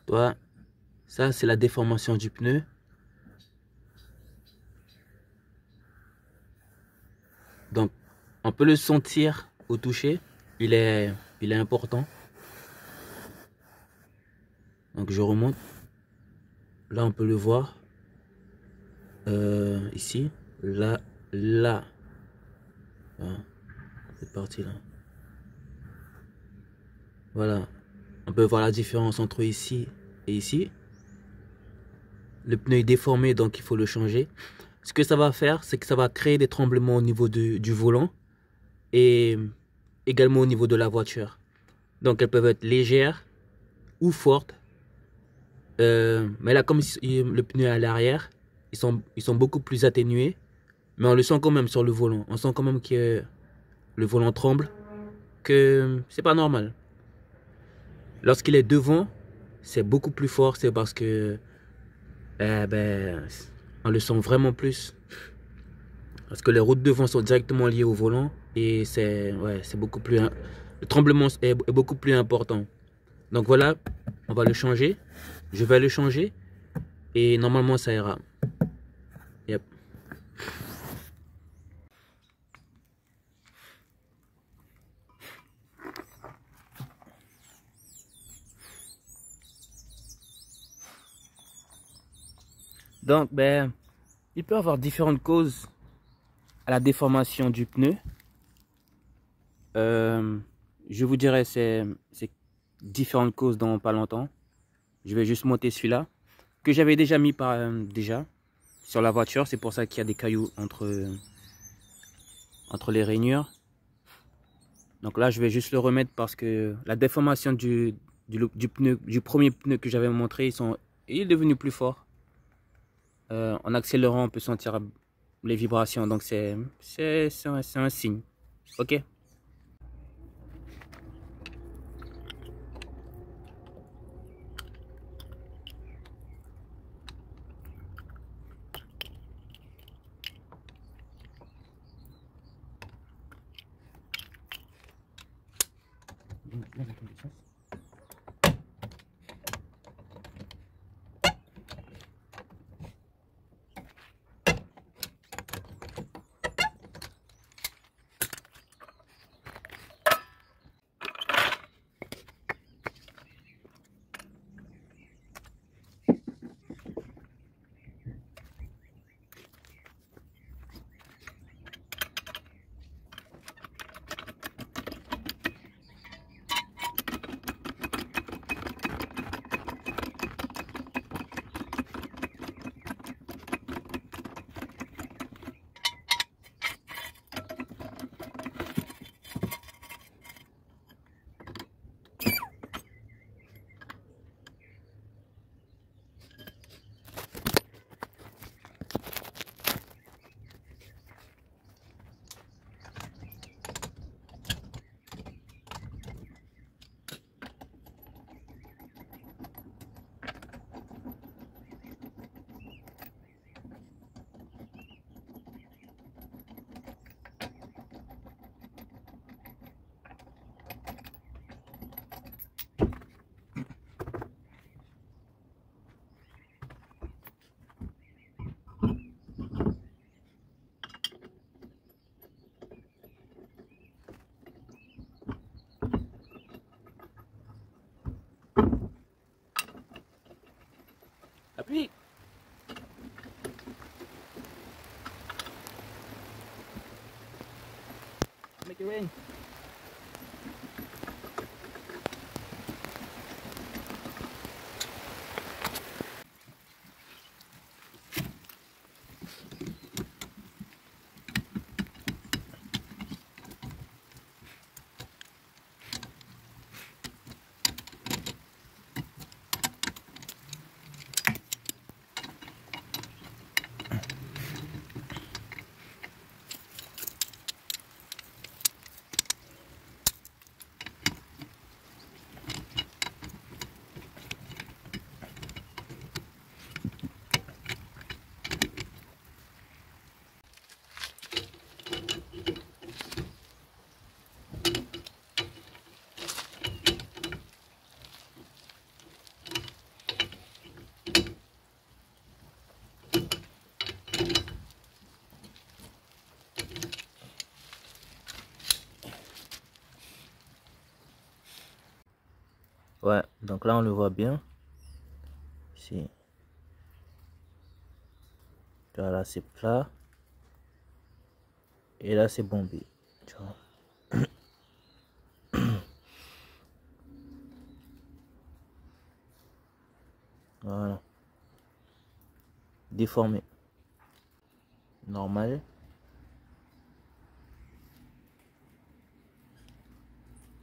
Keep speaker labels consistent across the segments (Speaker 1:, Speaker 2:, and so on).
Speaker 1: Toi, ça c'est la déformation du pneu. Donc, on peut le sentir au toucher. Il est important. Donc, je remonte. Là, on peut le voir. Ici. Là. Là. Voilà. Cette partie-là. Voilà. On peut voir la différence entre ici et ici. Le pneu est déformé, donc il faut le changer. Ce que ça va faire, c'est que ça va créer des tremblements au niveau du volant. Et également au niveau de la voiture. Donc, elles peuvent être légères ou fortes. Mais là, comme le pneu est à l'arrière, ils sont beaucoup plus atténués. Mais on le sent quand même sur le volant. On sent quand même que le volant tremble. Que c'est pas normal. Lorsqu'il est devant, c'est beaucoup plus fort. C'est parce que on le sent vraiment plus. Parce que les roues de devant sont directement liées au volant. Et c'est beaucoup plus... Le tremblement est beaucoup plus important. Donc voilà, on va le changer. Je vais le changer. Et normalement, ça ira. Yep. Donc, il peut y avoir différentes causes à la déformation du pneu. Je vous dirai c'est différentes causes dans pas longtemps. Je vais juste monter celui-là que j'avais déjà mis déjà sur la voiture. C'est pour ça qu'il y a des cailloux entre les rainures. Donc là, je vais juste le remettre parce que la déformation du premier pneu que j'avais montré, il est devenu plus fort. En accélérant, on peut sentir les vibrations. Donc c'est un signe. Ok. Appuie. Make it rain. Donc là, on le voit bien. Ici. Là, c'est plat. Et là, c'est bombé. Tu vois. Voilà. Déformé. Normal.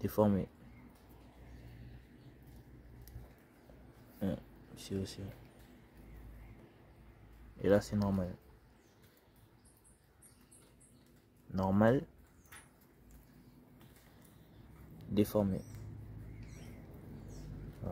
Speaker 1: Déformé. Ici aussi. Et là, c'est normal. Normal. Déformé. Ouais.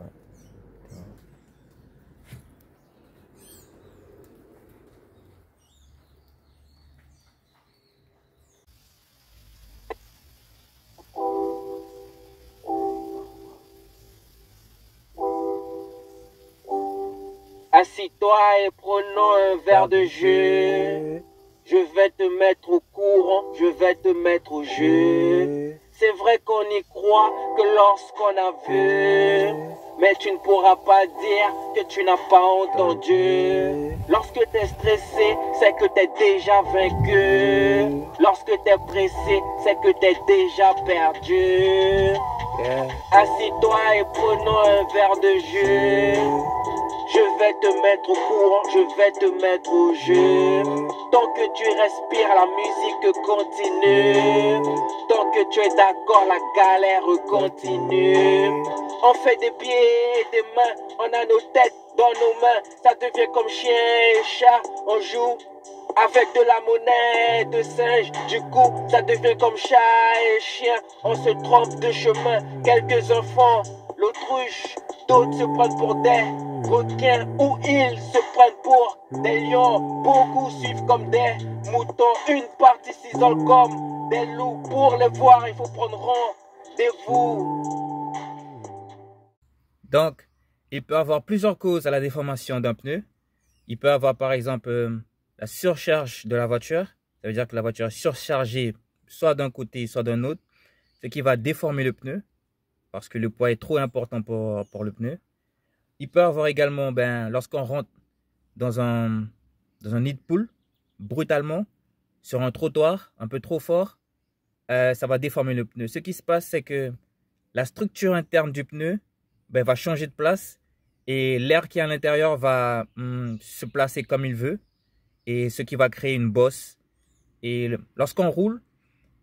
Speaker 2: Assis-toi et prenons un verre de jus. Je vais te mettre au courant, je vais te mettre au jeu. C'est vrai qu'on y croit que lorsqu'on a vu, mais tu ne pourras pas dire que tu n'as pas entendu. Lorsque t'es stressé, c'est que t'es déjà vaincu. Lorsque t'es pressé, c'est que t'es déjà perdu. Assis-toi et prenons un verre de jus. Je vais te mettre au courant, je vais te mettre au jeu. Tant que tu respires, la musique continue. Tant que tu es d'accord, la galère continue. On fait des pieds et des mains, on a nos têtes dans nos mains. Ça devient comme chien et chat, on joue avec de la monnaie de singe. Du coup, ça devient comme chat et chien. On se trompe de chemin, quelques enfants, l'autruche. D'autres se prennent pour des requins ou ils se prennent pour des lions. Beaucoup suivent comme des moutons. Une partie s'isole comme des loups. Pour les voir, il faut prendre rendez-vous.
Speaker 1: Donc, il peut y avoir plusieurs causes à la déformation d'un pneu. Il peut y avoir par exemple la surcharge de la voiture. Ça veut dire que la voiture est surchargée soit d'un côté, soit d'un autre. Ce qui va déformer le pneu parce que le poids est trop important pour le pneu. Il peut y avoir également, lorsqu'on rentre dans un nid de poule, brutalement, sur un trottoir un peu trop fort, ça va déformer le pneu. Ce qui se passe, c'est que la structure interne du pneu va changer de place et l'air qui est à l'intérieur va se placer comme il veut, et ce qui va créer une bosse. Et lorsqu'on roule,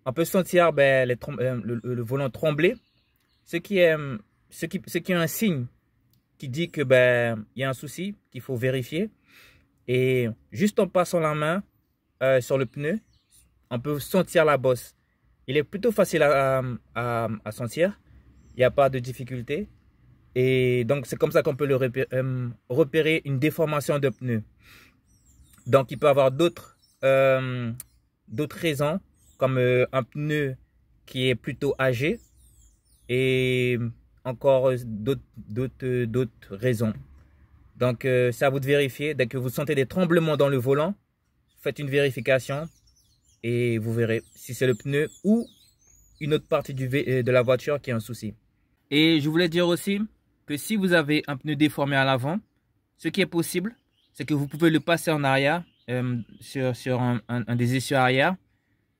Speaker 1: on peut sentir le volant trembler, ce qui est un signe qui dit que il y a un souci qu'il faut vérifier. Et juste en passant la main sur le pneu, on peut sentir la bosse. Il est plutôt facile à sentir, il n'y a pas de difficulté. Et donc c'est comme ça qu'on peut repérer une déformation de pneu. Donc il peut y avoir d'autres raisons, comme un pneu qui est plutôt âgé, et encore d'autres raisons. Donc c'est à vous de vérifier. Dès que vous sentez des tremblements dans le volant, faites une vérification et vous verrez si c'est le pneu ou une autre partie de la voiture qui a un souci. Et je voulais dire aussi que si vous avez un pneu déformé à l'avant, ce qui est possible, c'est que vous pouvez le passer en arrière sur un des essieux arrière,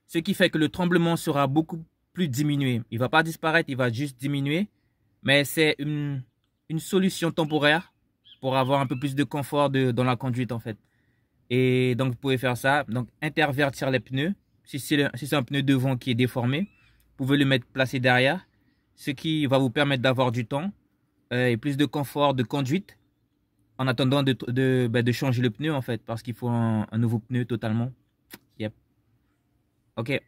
Speaker 1: ce qui fait que le tremblement sera beaucoup plus diminué. Il ne va pas disparaître, il va juste diminuer, mais c'est une solution temporaire pour avoir un peu plus de confort dans la conduite en fait. Et donc vous pouvez faire ça, donc intervertir les pneus. Si c'est un pneu devant qui est déformé, vous pouvez le placer derrière, ce qui va vous permettre d'avoir du temps et plus de confort de conduite en attendant de changer le pneu en fait, parce qu'il faut un nouveau pneu totalement. Yep. Ok.